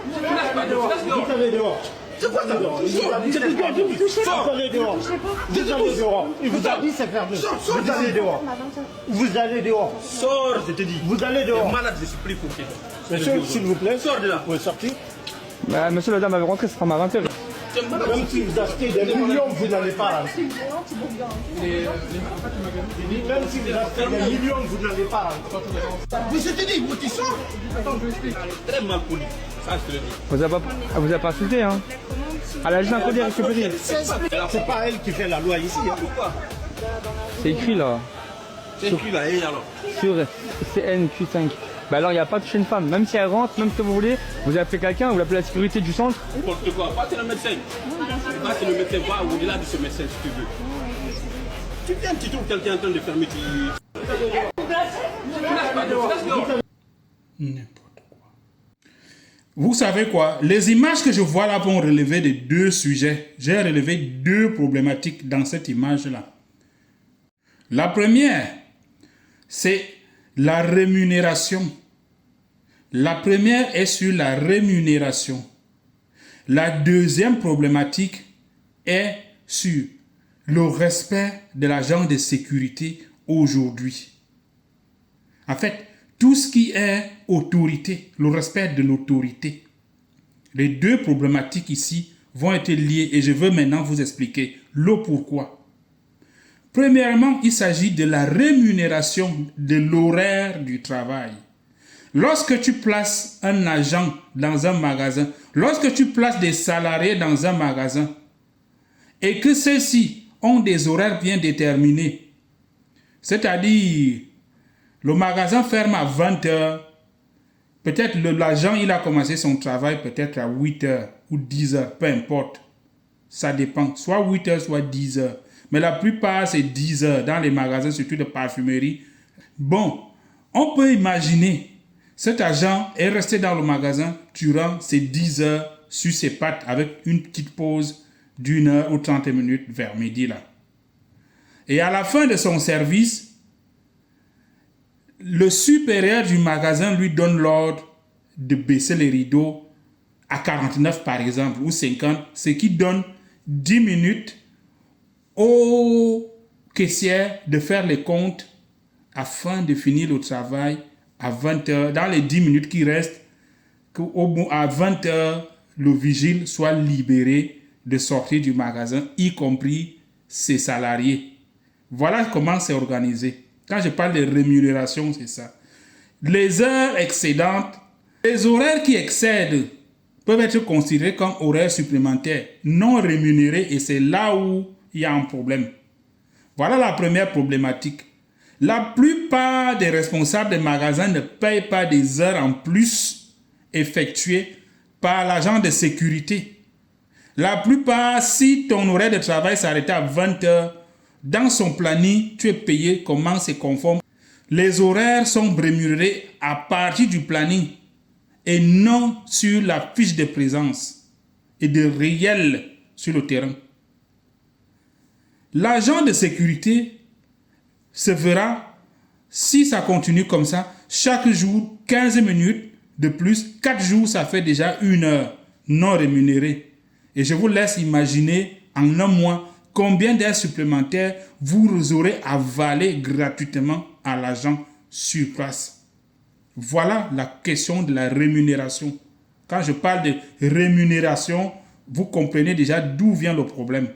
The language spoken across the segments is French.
Vous allez dehors. C'est quoi ça? Vous allez dehors. Vous allez dehors. Il vous a dit c'est fermé. Vous allez dehors. Vous allez dehors. Sors, je te dis. Vous allez dehors. Malade, je suis plus foutu. Monsieur, s'il vous plaît. Sors de là. Vous pouvez sortir. Bah, monsieur, la dame avait rentré, ce sera ma 20h. Même si vous achetez des millions, vous n'allez pas rentrer. Même si vous achetez des millions, vous n'allez pas rentrer. Mais je te dis, vous tu sors. Très mal poli. Ça, je te le dis. Vous avez pas insulté, hein. Elle a juste un collier avec le plaisir. C'est pas elle qui fait la loi ici. Hein. Pourquoi? C'est écrit là. C'est écrit là, et alors? Sur CNQ5. Bah alors il n'y a pas de toucher une femme. Même si elle rentre, même si vous voulez, vous appelez quelqu'un, vous appelez la sécurité du centre. N'importe quoi. Va, c'est le médecin. Va, c'est le médecin. Va au-delà de ce médecin si tu veux. Tu viens, tu trouves quelqu'un en train de fermer, tu... N'importe quoi. Vous savez quoi? Les images que je vois là vont relever de deux sujets. J'ai relevé deux problématiques dans cette image-là. La première, c'est la rémunération. La première est sur la rémunération. La deuxième problématique est sur le respect de l'agent de sécurité aujourd'hui. En fait, tout ce qui est autorité, le respect de l'autorité. Les deux problématiques ici vont être liées et je veux maintenant vous expliquer le pourquoi. Premièrement, il s'agit de la rémunération de l'horaire du travail. Lorsque tu places un agent dans un magasin, lorsque tu places des salariés dans un magasin, et que ceux-ci ont des horaires bien déterminés, c'est-à-dire le magasin ferme à 20 h, peut-être l'agent il a commencé son travail peut-être à 8 h ou 10 h, peu importe, ça dépend, soit 8 h, soit 10 h. Mais la plupart, c'est 10 heures dans les magasins, surtout de parfumerie. Bon, on peut imaginer, cet agent est resté dans le magasin durant ces 10 heures sur ses pattes avec une petite pause d'1 heure ou 30 minutes vers midi là. Et à la fin de son service, le supérieur du magasin lui donne l'ordre de baisser les rideaux à 49 par exemple, ou 50, ce qui donne 10 minutes aux caissières de faire les comptes afin de finir le travail à 20 h, dans les 10 minutes qui restent, qu'à 20 h, le vigile soit libéré de sortir du magasin, y compris ses salariés. Voilà comment c'est organisé. Quand je parle de rémunération, c'est ça. Les heures excédentes, les horaires qui excèdent peuvent être considérés comme horaires supplémentaires, non rémunérés, et c'est là où il y a un problème. Voilà la première problématique. La plupart des responsables des magasins ne payent pas des heures en plus effectuées par l'agent de sécurité. La plupart, si ton horaire de travail s'arrêtait à 20 h, dans son planning, tu es payé comment c'est conforme. Les horaires sont rémunérés à partir du planning et non sur la fiche de présence et de réel sur le terrain. L'agent de sécurité se verra, si ça continue comme ça, chaque jour 15 minutes de plus, 4 jours ça fait déjà 1 heure non rémunérée. Et je vous laisse imaginer en un mois combien d'heures supplémentaires vous aurez avalé gratuitement à l'agent sur place. Voilà la question de la rémunération. Quand je parle de rémunération, vous comprenez déjà d'où vient le problème.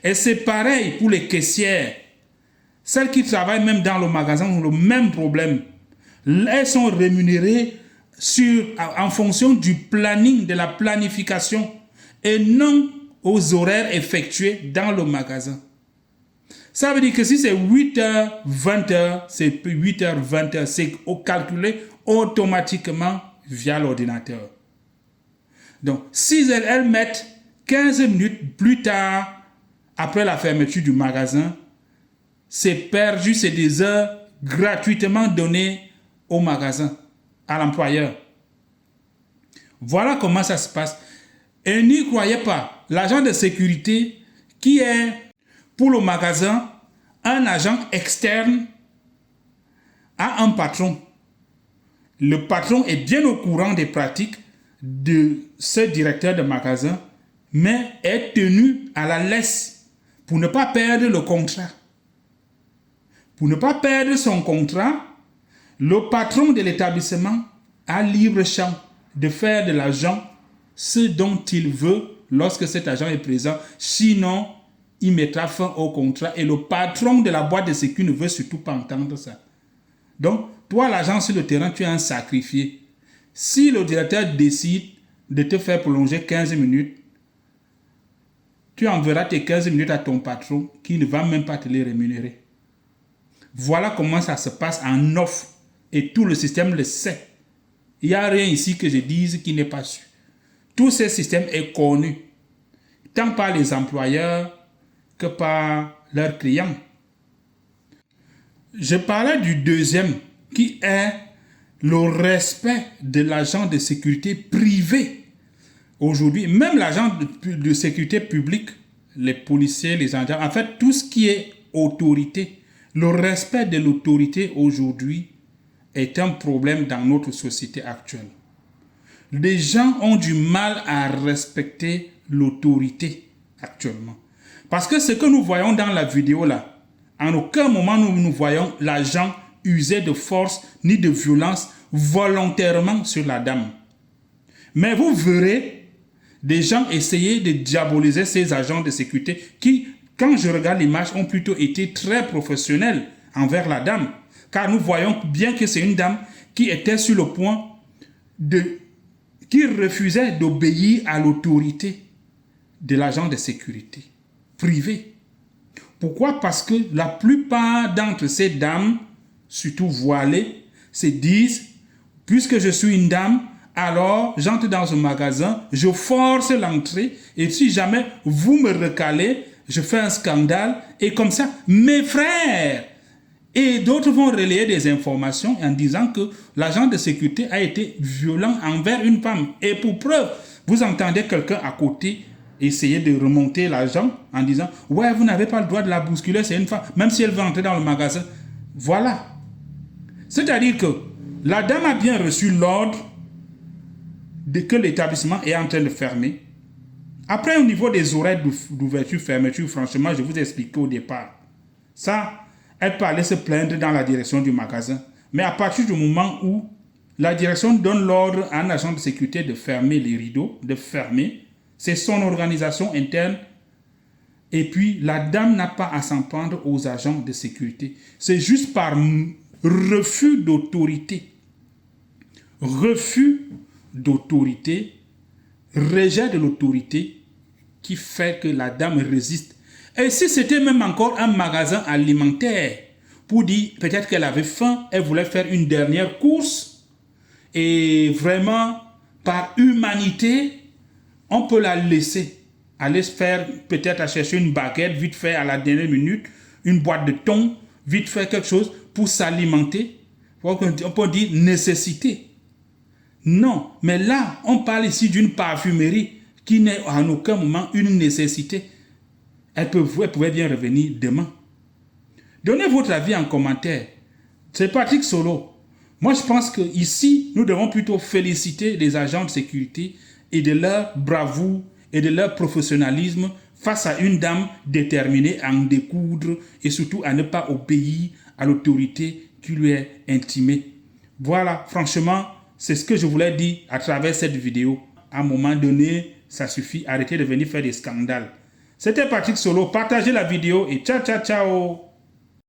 Et c'est pareil pour les caissières. Celles qui travaillent même dans le magasin ont le même problème. Elles sont rémunérées en fonction du planning, de la planification, et non aux horaires effectués dans le magasin. Ça veut dire que si c'est 8h, 20h, c'est 8h, 20h, c'est calculé automatiquement via l'ordinateur. Donc, si elles mettent 15 minutes plus tard, après la fermeture du magasin, c'est perdu, c'est des heures gratuitement données au magasin, à l'employeur. Voilà comment ça se passe. Et n'y croyez pas, l'agent de sécurité qui est pour le magasin un agent externe a un patron. Le patron est bien au courant des pratiques de ce directeur de magasin, mais est tenu à la laisse pour ne pas perdre le contrat. Pour ne pas perdre son contrat, le patron de l'établissement a libre champ de faire de l'argent ce dont il veut lorsque cet agent est présent. Sinon, il mettra fin au contrat et le patron de la boîte de sécu ne veut surtout pas entendre ça. Donc, toi, l'agent sur le terrain, tu es un sacrifié. Si le directeur décide de te faire prolonger 15 minutes, tu enverras tes 15 minutes à ton patron qui ne va même pas te les rémunérer. Voilà comment ça se passe en off et tout le système le sait. Il n'y a rien ici que je dise qui n'est pas su. Tout ce système est connu, tant par les employeurs que par leurs clients. Je parlais du deuxième, qui est le respect de l'agent de sécurité privé. Aujourd'hui, même l'agent de sécurité publique, les policiers, les gendarmes, en fait, tout ce qui est autorité, le respect de l'autorité aujourd'hui est un problème dans notre société actuelle. Les gens ont du mal à respecter l'autorité actuellement. Parce que ce que nous voyons dans la vidéo là, en aucun moment nous voyons l'agent user de force ni de violence volontairement sur la dame. Mais vous verrez des gens essayer de diaboliser ces agents de sécurité qui, quand je regarde l'image, ont plutôt été très professionnels envers la dame. Car nous voyons bien que c'est une dame qui était sur le point qui refusait d'obéir à l'autorité de l'agent de sécurité privé. Pourquoi? Parce que la plupart d'entre ces dames, surtout voilées, se disent, puisque je suis une dame, alors j'entre dans un magasin, je force l'entrée, et si jamais vous me recalez, je fais un scandale, et comme ça, mes frères et d'autres vont relayer des informations en disant que l'agent de sécurité a été violent envers une femme. Et pour preuve, vous entendez quelqu'un à côté essayer de remonter l'agent en disant « Ouais, vous n'avez pas le droit de la bousculer, c'est une femme, même si elle veut entrer dans le magasin. » Voilà. C'est-à-dire que la dame a bien reçu l'ordre que l'établissement est en train de fermer. Après, au niveau des horaires d'ouverture, fermeture, franchement, je vous ai expliqué au départ. Ça, elle peut aller se plaindre dans la direction du magasin. Mais à partir du moment où la direction donne l'ordre à un agent de sécurité de fermer les rideaux, de fermer, c'est son organisation interne. Et puis, la dame n'a pas à s'en prendre aux agents de sécurité. C'est juste par refus d'autorité. Refus d'autorité, rejet de l'autorité qui fait que la dame résiste. Et si c'était même encore un magasin alimentaire, pour dire peut-être qu'elle avait faim, elle voulait faire une dernière course, et vraiment, par humanité, on peut la laisser aller se faire, peut-être à chercher une baguette, vite fait à la dernière minute, une boîte de thon, vite fait quelque chose pour s'alimenter. On peut dire nécessité. Non, mais là, on parle ici d'une parfumerie qui n'est en aucun moment une nécessité. Elle pouvait bien revenir demain. Donnez votre avis en commentaire. C'est Patrick Solo. Moi, je pense qu'ici, nous devons plutôt féliciter les agents de sécurité et de leur bravoure et de leur professionnalisme face à une dame déterminée à en découdre et surtout à ne pas obéir à l'autorité qui lui est intimée. Voilà, franchement, c'est ce que je voulais dire à travers cette vidéo. À un moment donné, ça suffit. Arrêtez de venir faire des scandales. C'était Patrick Solo. Partagez la vidéo et ciao, ciao, ciao.